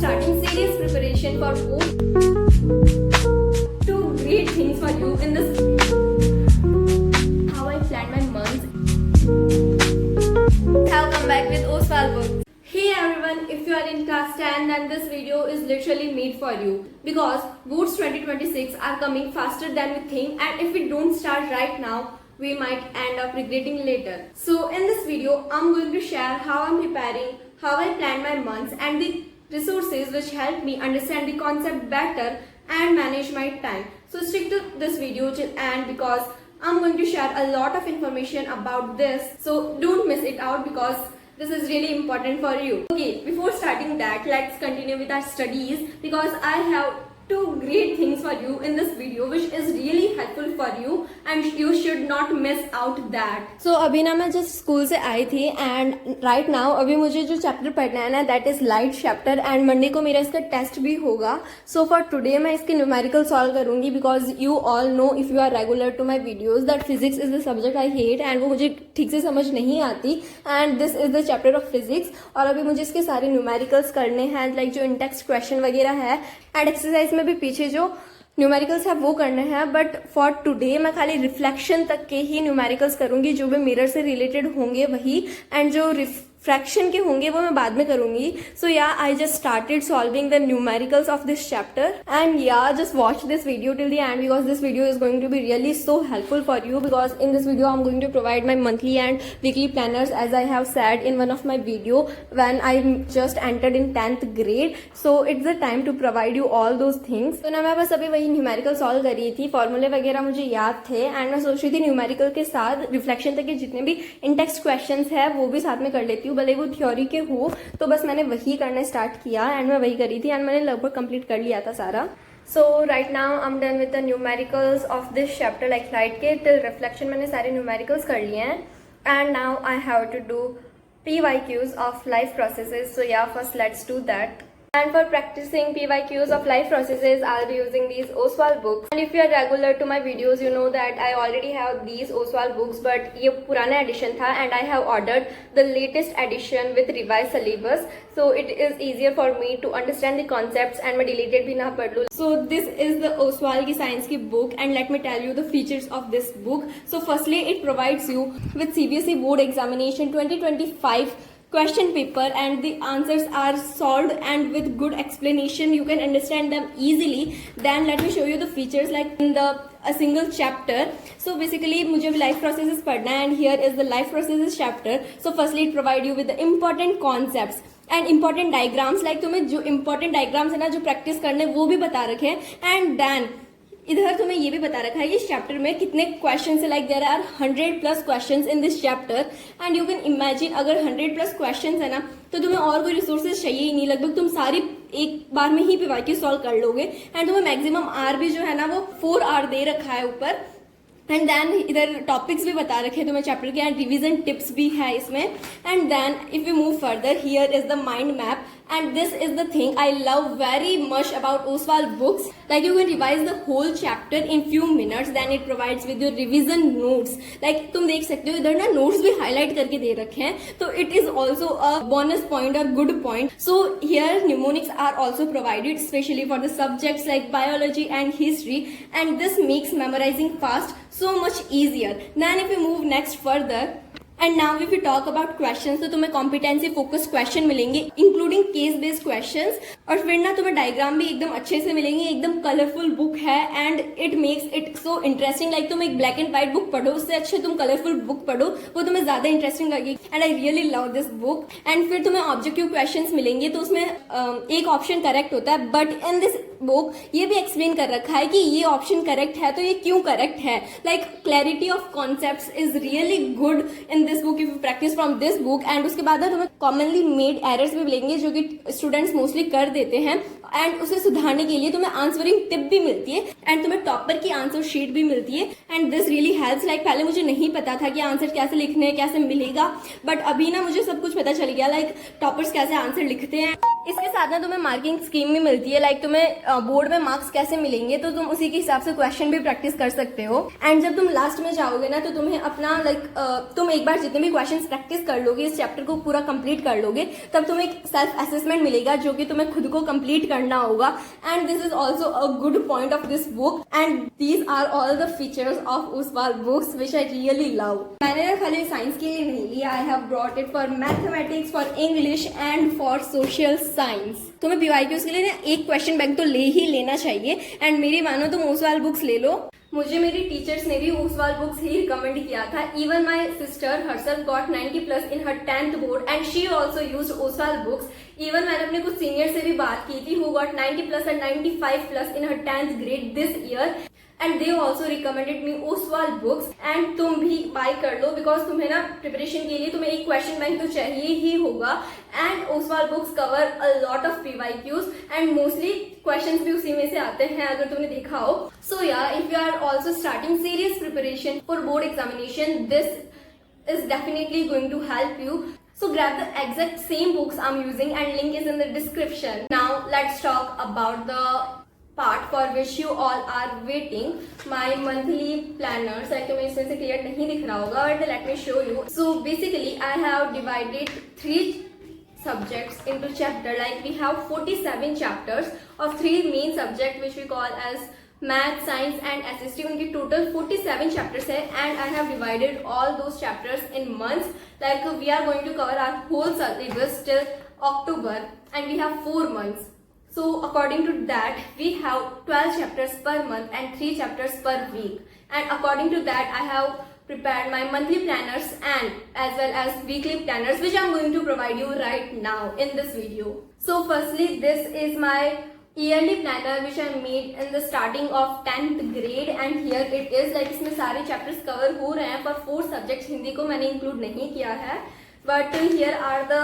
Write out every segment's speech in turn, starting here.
starting serious preparation for both two great things for you in this. How I planned my months. Have come back with Oswal books. Hey everyone, if you are in class 10 then this video is literally made for you because Boots 2026 are coming faster than we think, and if we don't start right now we might end up regretting later. So in this video I'm going to share how I'm preparing, how I planned my months and the resources which help me understand the concept better and manage my time. So stick to this video till end because I'm going to share a lot of information about this, so don't miss it out because this is really important for you. Okay, before starting that, let's continue with our studies because I have two great things for you in this video which is really helpful for you and you should not miss out that. So अभी ना मैं just school से आई थी and right now अभी मुझे जो chapter पढ़ना है ना that is light chapter and Monday को मेरा इसका टेस्ट भी होगा. सो फॉर टुडे मैं इसके न्यूमेरिकल सॉल्व करूंगी because you all know if you are regular to my videos that physics is the subject I hate and वो मुझे ठीक से समझ नहीं आती and this is the chapter of physics. और अभी मुझे इसके सारे न्यूमेरिकल्स करने हैं लाइक जो इंटेक्स्ट क्वेश्चन वगैरह है एंड एक्सरसाइज में भी पीछे जो न्यूमेरिकल्स है वो करने हैं. बट फॉर टुडे मैं खाली रिफ्लेक्शन तक के ही न्यूमेरिकल्स करूंगी, जो भी मिरर से रिलेटेड होंगे वही, एंड जो फ्रैक्शन के होंगे वो मैं बाद में करूंगी. So yeah I just started solving the numericals of this chapter and yeah just watch this video till the end because this video is going to be really so helpful for you because in this video I am going to provide my monthly and weekly planners as I have said in one of my video when I just entered in 10th grade. So it's the time to provide you all those things. तो ना मैं बस अभी वही numerical solve कर रही थी, फॉर्मूले वगैरह मुझे याद थे एंड मैं सोच रही थी न्यूमेरिकल के साथ रिफ्लेक्शन तक के जितने भी इंटेक्स्ट क्वेश्चंस है वो भी साथ में कर लेती हूँ, भले वो थ्योरी हो. तो बस मैंने वही करना स्टार्ट किया एंड मैं वही करी थी एंड मैंने लगभग कंप्लीट कर लिया था सारा. So right now I am done with the numericals of this chapter like right के टिल रिफ्लेक्शन मैंने सारे न्यूमेरिकल्स कर लिए हैं and now I have to do PYQs of life processes. So yeah, first let's do that. And for practicing PYQs of life processes, I'll be using these Oswal books. And if you are regular to my videos, you know that I already have these Oswal books, but ये पुराना edition था and I have ordered the latest edition with revised syllabus. So it is easier for me to understand the concepts and मैं deleted भी ना पढ़ लूँ. So this is the Oswal की science की book and let me tell you the features of this book. So firstly, it provides you with CBSE board examination 2025 question paper and the answers are solved and with good explanation you can understand them easily. Then let me show you the features like in a single chapter. So basically मुझे life processes पढ़ना है and here is the life processes chapter. So firstly it provide you with the important concepts and important diagrams, like तुम्हें जो important diagrams है ना जो practice करने वो भी बता रखे हैं and then इधर तुम्हें ये भी बता रखा है इस चैप्टर में कितने क्वेश्चन है. Like there are 100+ questions in this chapter and you can imagine अगर 100+ क्वेश्चंस है ना तो तुम्हें और कोई रिसोर्सेज चाहिए ही नहीं, लगभग तुम सारी एक बार में ही PYQ सॉल्व कर लोगे. एंड तुम्हें मैक्सिमम आर भी जो है ना वो 4 आवर दे रखा है ऊपर. एंड देन इधर टॉपिक्स भी बता रखे हैं तुम्हें चैप्टर के एंड रिवीजन टिप्स भी है इसमें. And then if you move further here is the mind map and this is the thing I love very much about Oswal books. Like you can revise the whole chapter in few minutes. Then it provides with your revision notes. Like तुम देख सकते हो इधर ना notes भी highlight करके दे रखे हैं, तो it is also a bonus point or good point. So here mnemonics are also provided especially for the subjects like biology and history, and this makes memorizing fast so much easier. Then if you move next further and now if you talk about questions तो तुम्हें competency focus question मिलेंगे including case based questions और फिर ना तुम्हें diagram भी एकदम अच्छे से मिलेंगे. एकदम कलरफुल बुक है and it makes it so interesting. Like तुम एक ब्लैक एंड व्हाइट बुक पढ़ो उससे अच्छे तुम कलरफुल बुक पढ़ो, वो तुम्हें ज्यादा इंटरेस्टिंग लगेगी. And I really love this book. And फिर तुम्हें ऑब्जेक्टिव क्वेश्चंस मिलेंगे तो उसमें एक ऑप्शन करेक्ट होता है, बट इन दिस बुक ये भी एक्सप्लेन कर रखा है कि ये ऑप्शन करेक्ट है तो ये क्यों करेक्ट है. Like clarity of concepts is really good in this book if you practice from this book. And उसके बाद तुम्हें कॉमनली मेड एरर्स भी मिलेंगे जो कि स्टूडेंट्स मोस्टली कर देते हैं एंड उसे सुधारने के लिए तुम्हें आंसरिंग टिप भी मिलती है एंड तुम्हें टॉपर की आंसर शीट भी मिलती है. And this really helps. Like पहले मुझे नहीं पता था कि आंसर कैसे लिखने हैं, कैसे मिलेगा, बट अभी ना मुझे सब कुछ पता चल गया. लाइक टॉपर्स कैसे आंसर लिखते हैं इसके साथ ना तुम्हें मार्किंग स्कीम भी मिलती है, लाइक तुम्हें बोर्ड में मार्क्स कैसे मिलेंगे तो तुम उसी के हिसाब से क्वेश्चन भी प्रैक्टिस कर सकते हो। एंड जब तुम लास्ट में जाओगे ना तो तुम्हें अपना तुम एक बार जितने भी क्वेश्चन प्रैक्टिस कर लोगे, इस चैप्टर को पूरा कंप्लीट कर लोगे, तब तुम्हें एक सेल्फ असेसमेंट मिलेगा जो कि तुम्हें खुद को कंप्लीट करना होगा। And this is also a good point of this book and these are all the features of Oswal books which I really love. मैंने ना खाली साइंस के लिए नहीं लिया, I have brought it for mathematics, for English and for social science. तुम्हें PYQs के लिए ना एक क्वेश्चन बैंक तो ले ही लेना चाहिए। एंड मेरी मानो तुम ओसवाल बुक्स ले लो। मुझे मेरी टीचर्स ने भी ओसवाल बुक्स ही रिकमेंड किया था। Even my sister herself got 90+ in her 10th board and she also used Oswal books. Even मैंने अपने कुछ सीनियर से भी बात की थी who got 90+ and 95+ in her 10th grade this year and they also recommended me Oswal books. And तुम भी बाय कर लो बिकॉज तुम्हें ना प्रिपरेशन के लिए तुम्हें एक क्वेश्चन बैंक तो चाहिए ही होगा। And Oswal books cover a lot of PYQs and mostly questions भी उसी में से आते हैं अगर तुमने देखा हो। सो या if you are also starting serious preparation for board examination, this is definitely going to help you. So grab the exact same books I'm using and link is in the description. Now let's talk about the part for which you all are waiting, my monthly planners. like तुम्हें इसमें से clear नहीं दिख रहा होगा but let me show you. So basically I have divided 3 subjects into chapter. Like we have 47 chapters of 3 main subjects which we call as math, science and SST. उनकी total 47 chapters है and I have divided all those chapters in months. Like we are going to cover our whole syllabus till October and we have 4 months. So according to that we have 12 chapters per month and 3 chapters per week. And according to that I have prepared my monthly planners and as well as weekly planners which I'm going to provide you right now in this video. So firstly this is my yearly planner which I made in the starting of 10th grade and here it is. like इसमें सारे chapters cover हो रहे हैं पर 4 subjects Hindi को मैंने include नहीं किया है। but here are the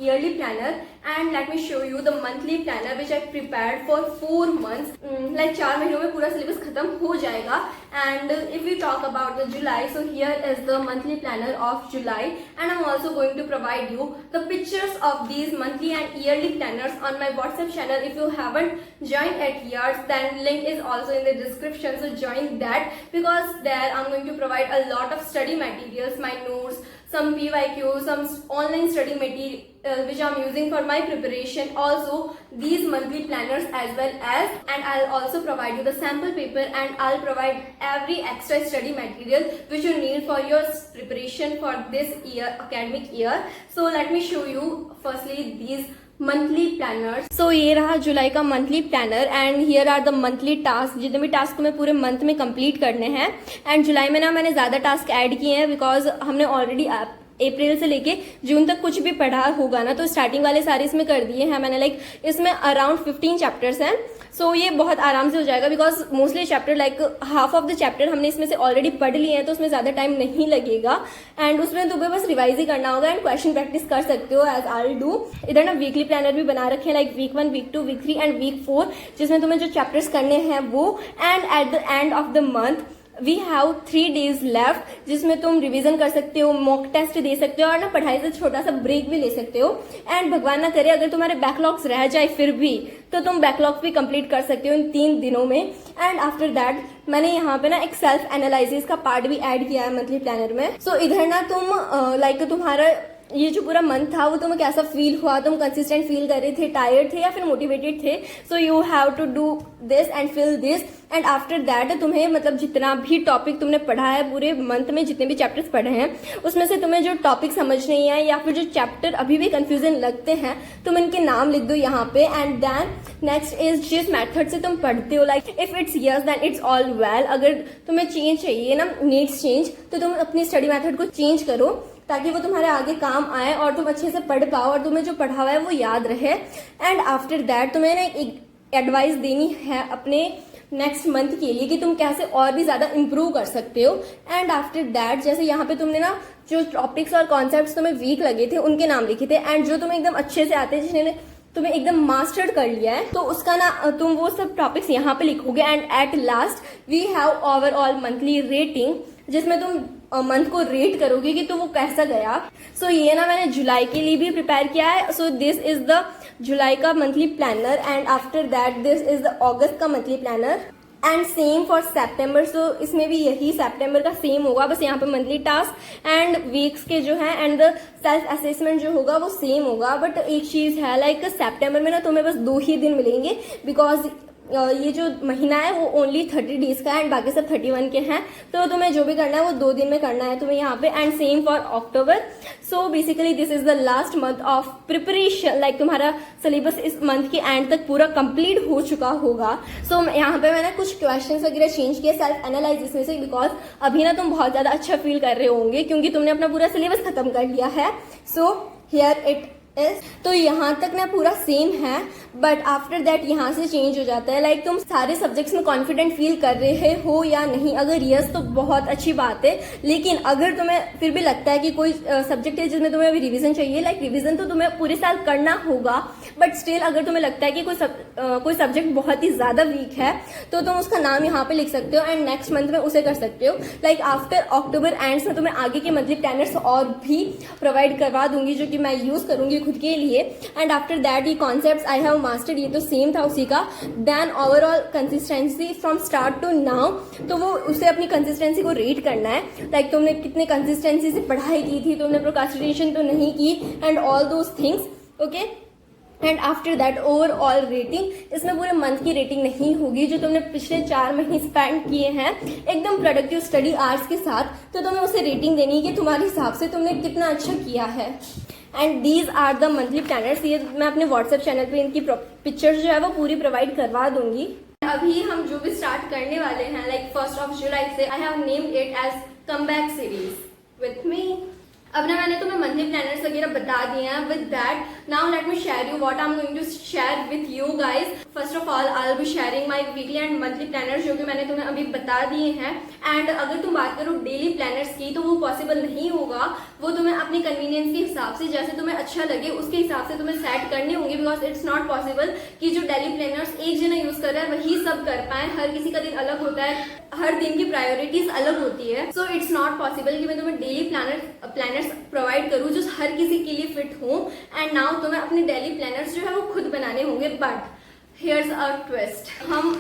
yearly planner and let me show you the monthly planner which I prepared for 4 months. like 4 महीनों में पूरा syllabus खत्म हो जाएगा। and if we talk about the July, so here is the monthly planner of July and I'm also going to provide you the pictures of these monthly and yearly planners on my WhatsApp channel. If you haven't joined it yet then link is also in the description, so join that because there I'm going to provide a lot of study materials, my notes, some PYQs, some online study material which I'm using for my preparation, also these monthly planners as well as, and I'll also provide you the sample paper and I'll provide every extra study material which you need for your preparation for this year academic year. So let me show you firstly these monthly planner. So ये रहा जुलाई का monthly planner and here are the monthly task. जितने भी task तुम्हें पूरे month में complete करने हैं एंड जुलाई में ना मैंने ज्यादा टास्क ऐड किए हैं बिकॉज हमने ऑलरेडी अप्रैल से लेके जून तक कुछ भी पढ़ा होगा ना तो स्टार्टिंग वाले सारे इसमें कर दिए हैं मैंने। लाइक इसमें अराउंड 15 चैप्टर्स हैं। सो ये बहुत आराम से हो जाएगा because mostly chapter like half of the chapter हमने इसमें से ऑलरेडी पढ़ लिए हैं तो उसमें ज्यादा टाइम नहीं लगेगा एंड उसमें तुम्हें बस रिवाइज ही करना होगा एंड क्वेश्चन प्रैक्टिस कर सकते हो एज आई डू। इधर ना वीकली प्लानर भी बना रखे हैं like week 1, week 2, week 3 and week 4 जिसमें तुम्हें जो चैप्टर्स करने हैं वो। And at the end of the month we have 3 days left जिसमें तुम रिवीजन कर सकते हो, मॉक टेस्ट दे सकते हो और ना पढ़ाई से छोटा सा ब्रेक भी ले सकते हो। एंड भगवान ना करे अगर तुम्हारे बैकलॉग्स रह जाए फिर भी तो तुम बैकलॉग्स भी कंप्लीट कर सकते हो इन 3 दिनों में। एंड आफ्टर दैट मैंने यहाँ पे ना एक सेल्फ एनालिसिस का पार्ट भी ऐड किया है मंथली प्लानर में। सो इधर ना तुम लाइक तुम्हारा ये जो पूरा मंथ था वो तुम्हें कैसा फील हुआ, तुम कंसिस्टेंट फील कर रहे थे, टायर्ड थे या फिर मोटिवेटेड थे। So you have to do this and feel this and after that तुम्हें मतलब जितना भी टॉपिक तुमने पढ़ा है पूरे मंथ में जितने भी चैप्टर्स पढ़े हैं उसमें से तुम्हें जो टॉपिक समझ नहीं आए या फिर जो चैप्टर अभी भी कंफ्यूजन लगते हैं तुम इनके नाम लिख दो यहाँ पे। एंड देन नेक्स्ट इज जिस मेथड से तुम पढ़ते हो like if it's yes then it's all well. अगर तुम्हें चेंज चाहिए ना, नीड्स चेंज, तो तुम अपनी स्टडी मेथड को चेंज करो ताकि वो तुम्हारे आगे काम आए और तुम अच्छे से पढ़ पाओ और तुम्हें जो पढ़ा हुआ है वो याद रहे। एंड आफ्टर दैट तुम्हें ना एक एडवाइस देनी है अपने नेक्स्ट मंथ के लिए कि तुम कैसे और भी ज्यादा इंप्रूव कर सकते हो। एंड आफ्टर दैट जैसे यहाँ पे तुमने ना जो टॉपिक्स और कॉन्सेप्ट्स तुम्हें वीक लगे थे उनके नाम लिखे थे एंड जो तुम्हें एकदम अच्छे से आते हैं जिन्हें तुम्हें एकदम मास्टर्ड कर लिया है तो उसका ना तुम वो सब टॉपिक्स यहाँ पे लिखोगे। And at last we have overall monthly rating जिसमें तुम मंथ को रेट करोगे कि तो वो कैसा गया। सो ये ना मैंने जुलाई के लिए भी प्रिपेयर किया है। सो दिस इज द जुलाई का monthly planner and after that this is the अगस्त का monthly planner and same for September. सो इसमें भी यही सेप्टेम्बर का सेम होगा, बस यहाँ पे मंथली टास्क एंड वीक्स के जो है एंड द सेल्फ असेसमेंट जो होगा वो सेम होगा। बट एक चीज है लाइक सेप्टेम्बर में ना तुम्हें बस 2 ही दिन मिलेंगे बिकॉज ये जो महीना है वो ओनली 30 डेज का है एंड बाकी सब 31 के हैं। तो तुम्हें जो भी करना है वो 2 दिन में करना है तुम्हें यहाँ पे। And same for October. So basically this is the last month of preparation, like तुम्हारा सिलेबस इस मंथ के एंड तक पूरा कंप्लीट हो चुका होगा। सो यहाँ पे मैंने कुछ क्वेश्चंस वगैरह चेंज किए सेल्फ एनालिसिस में से, बिकॉज अभी ना तुम बहुत ज्यादा अच्छा फील कर रहे होंगे क्योंकि तुमने अपना पूरा सिलेबस खत्म कर लिया है। So here it is. तो यहाँ तक ना पूरा सेम है बट आफ्टर दैट यहाँ से चेंज हो जाता है। लाइक तुम सारे सब्जेक्ट्स में कॉन्फिडेंट फील कर रहे हो या नहीं, अगर यस तो बहुत अच्छी बात है। लेकिन अगर तुम्हें फिर भी लगता है कि कोई सब्जेक्ट है जिसमें तुम्हें अभी रिवीजन चाहिए, लाइक रिवीजन तो तुम्हें पूरे साल करना होगा बट स्टिल अगर तुम्हें लगता है कि कोई सब्जेक्ट बहुत ही ज्यादा वीक है तो तुम उसका नाम यहाँ पे लिख सकते हो एंड नेक्स्ट मंथ में उसे कर सकते हो। लाइक आफ्टर अक्टूबर एंड्स में तुम्हें आगे के मंथली प्लानर्स और भी प्रोवाइड करवा दूंगी जो कि मैं यूज करूंगी खुद के लिए। एंड आफ्टर दैट ये कॉन्सेप्ट्स आई हैव मास्टर्ड, ये तो सेम था उसी का। Then overall consistency from start to now, तो वो उसे अपनी कंसिस्टेंसी को रेट करना है। लाइक तुमने कितने कंसिस्टेंसी से पढ़ाई की थी, तुमने प्रोक्रास्टिनेशन तो नहीं की and all those things. Okay and after that overall rating, इसमें पूरे मंथ की रेटिंग नहीं होगी जो तुमने पिछले 4 महीने स्पेंड किए हैं एकदम प्रोडक्टिव स्टडी आवर्स के साथ, तो तुम्हें उसे रेटिंग देनी है कि तुम्हारे हिसाब से तुमने कितना अच्छा किया है। And these are the monthly planners. ये मैं अपने व्हाट्सएप चैनल पे इनकी पिक्चर्स जो है वो पूरी प्रोवाइड करवा दूंगी। अभी हम जो भी स्टार्ट करने वाले हैं लाइक 1 जुलाई से, I have named it as comeback series with me. अब ना मैंने तुम्हें मंथली प्लानर्स वगैरह बता दिए हैं। With that now let me share you what I am going to share with you guys. First of all I will be sharing my weekly and monthly planners जो कि मैंने तुम्हें अभी बता दिए हैं। एंड अगर तुम बात करो डेली प्लानर्स की तो वो पॉसिबल नहीं होगा, वो तुम्हें अपनी कन्वीनियंस के हिसाब से जैसे तुम्हें अच्छा लगे उसके हिसाब से तुम्हें सेट करने होंगे। बिकॉज इट्स नॉट पॉसिबल कि जो डेली प्लानर्स एक जना यूज कर रहा है वही सब कर पाए। हर किसी का दिन अलग होता है, हर दिन की प्रायोरिटीज अलग होती है। सो इट्स नॉट पॉसिबल कि मैं तुम्हें डेली प्लानर्स प्रोवाइड करूँ जो हर किसी के लिए फिट हो। एंड नाउ तुम्हें अपने डेली प्लानर्स जो है वो खुद बनाने होंगे। बट हियर्स अ ट्विस्ट, हम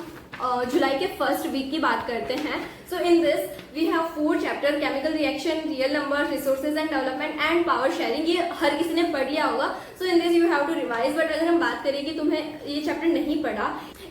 जुलाई के फर्स्ट वीक की बात करते हैं। So in this we have 4 chapter, chemical reaction, real number, resources and development and power sharing. ये हर किसी ने पढ़ लिया होगा। So in this you have to revise. But अगर हम बात करें कि तुम्हें ये चैप्टर नहीं पढ़ा,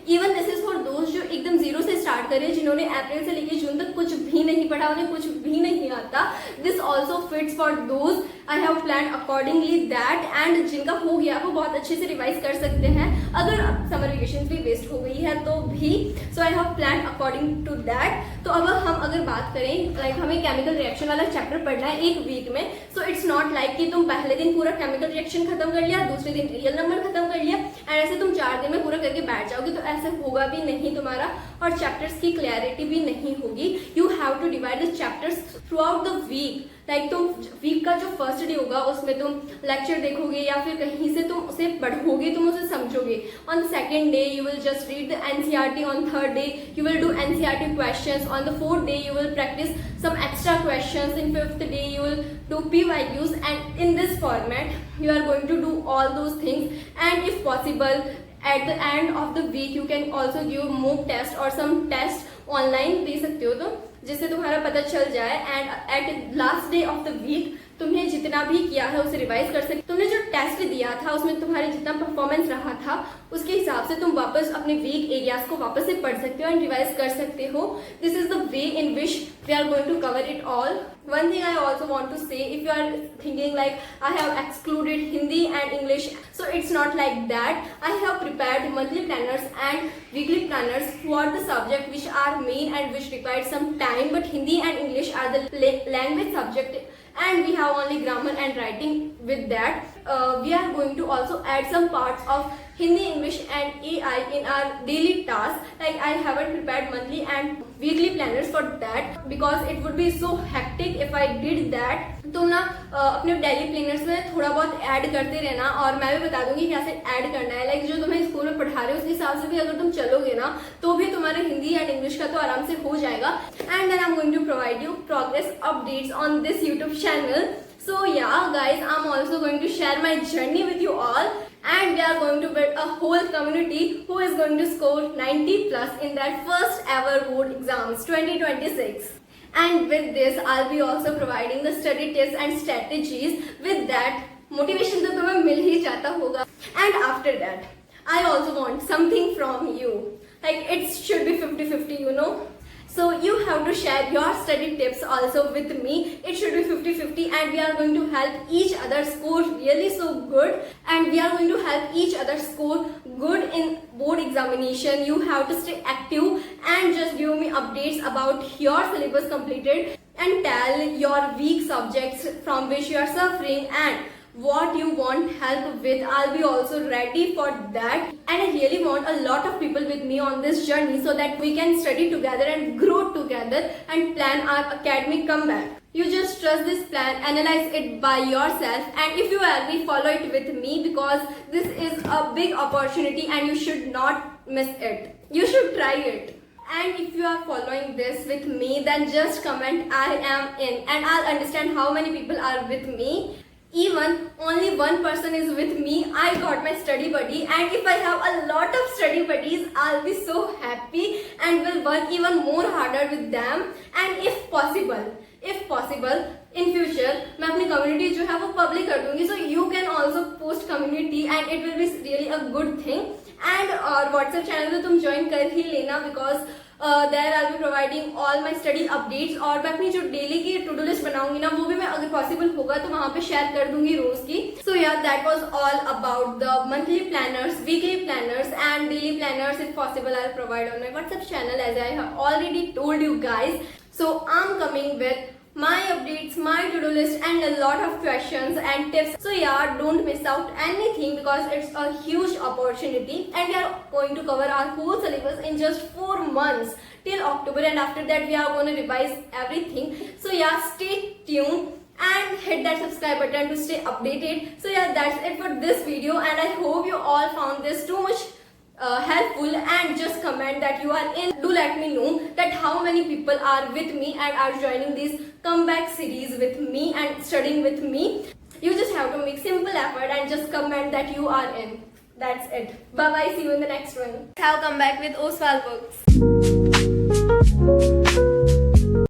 even this is for those जो एकदम जीरो से स्टार्ट करें, जिन्होंने अप्रैल से लेकर जून तक कुछ भी नहीं पढ़ा, उन्हें कुछ भी नहीं आता। This also fits for those. I have plan accordingly that. And जिनका हो गया वो बहुत अच्छे से रिवाइज कर सकते हैं, अगर समर वेकेशन भी वेस्ट हो गई है तो भी। So I have plan according to that. तो अब हम अगर बात करें लाइक हमें केमिकल रिएक्शन वाला चैप्टर पढ़ना है एक वीक में। सो इट्स नॉट लाइक कि तुम पहले दिन पूरा केमिकल रिएक्शन खत्म कर लिया, दूसरे दिन रियल नंबर खत्म कर लिया एंड ऐसे तुम 4 दिन में पूरा करके बैठ जाओगे, तो ऐसे होगा भी नहीं तुम्हारा और चैप्टर्स की क्लैरिटी भी नहीं होगी। You have to divide the chapters throughout the week. Like तुम वीक का जो फर्स्ट डे होगा उसमें तुम लेक्चर देखोगे या फिर कहीं से तुम उसे पढ़ोगे, तुम उसे समझोगे। On the second day you will just read the NCERT, on third day you will do NCERT questions, on the 4th day you will practice some extra questions, in 5th day you will do PYQs, and in this format you are going to do all those things. And if possible at the end of the week you can also give mock test or some test online दे सकते हो तुम, जिससे तुम्हारा पता चल जाए। And at last day of the week तुमने जितना भी किया है उसे रिवाइज कर सकते। तुमने जो टेस्ट दिया था उसमें तुम्हारे जितना परफॉर्मेंस रहा था उसके हिसाब से तुम वापस अपने वीक एरियाज को वापस से पढ़ सकते हो एंड रिवाइज कर सकते हो। This is the way in which we are going to cover it all. One thing I also want to say, if you are thinking like I have excluded Hindi and English, so it's not like that. I have prepared monthly planners and weekly planners for the subject which are main and which require some time, but Hindi and English are the language subject and we have only grammar and writing with that. We are going to also add some parts of Hindi, English and AI in our daily tasks. Like I haven't prepared monthly and weekly planners for that because it would be so hectic if I did that. तुम ना अपने daily planners में थोड़ा बहुत add करते रहना और मैं भी बता दूंगी कैसे ऐड करना है। लाइक जो तुम्हें स्कूल में पढ़ा रहे हो उस हिसाब से भी अगर तुम चलोगे ना तो भी तुम्हारा हिंदी एंड इंग्लिश का तो आराम से हो जाएगा. And then I am going to provide you progress updates on this YouTube channel. So yeah guys, I'm also going to share my journey with you all, and we are going to build a whole community who is going to score 90 plus in that first ever board exams 2026. And with this I'll be also providing the study tips and strategies. With that motivation तो तुम्हें मिल ही जाता होगा. And after that I also want something from you, like it should be 50-50, you know. So you have to share your study tips also with me. It should be 50-50, and we are going to help each other score really so good, and we are going to help each other score good in board examination. You have to stay active and just give me updates about your syllabus completed and tell your weak subjects from which you are suffering and what you want help with. I'll be also ready for that, and I really want a lot of people with me on this journey so that we can study together and grow together and plan our academic comeback. You just trust this plan, analyze it by yourself, and if you agree, follow it with me, because this is a big opportunity and you should not miss it. You should try it. And if you are following this with me, then just comment I am in, and I'll understand how many people are with me. Even only one person is with me, I got my study buddy, and if I have a lot of study buddies, I'll be so happy and will work even more harder with them. And if possible in future मैं अपनी community जो है वो public कर दूंगी, so you can also post community and it will be really a good thing. And और WhatsApp channel तो तुम join कर ही लेना, because there I'll be providing all my study updates, और मैं अपनी जो डेली की टू डू लिस्ट बनाऊंगी ना वो भी मैं अगर पॉसिबल होगा तो वहां पे शेयर कर दूंगी रोज की. सो यार that was all about the monthly planners, weekly planners and daily planners. If possible I will provide on my WhatsApp channel as I have already told you guys. So I am coming with my updates, my to-do list, and a lot of questions and tips. So yeah, don't miss out anything, because it's a huge opportunity, and we are going to cover our whole syllabus in just 4 months till October, and after that we are going to revise everything. So yeah, stay tuned and hit that subscribe button to stay updated. So yeah, that's it for this video, and I hope you all found this too much helpful, and just comment that you are in. Do let me know that how many people are with me and are joining this comeback series with me and studying with me. You just have to make simple effort and just comment that you are in. That's it. Bye bye, see you in the next one. Have come back with Oswal books.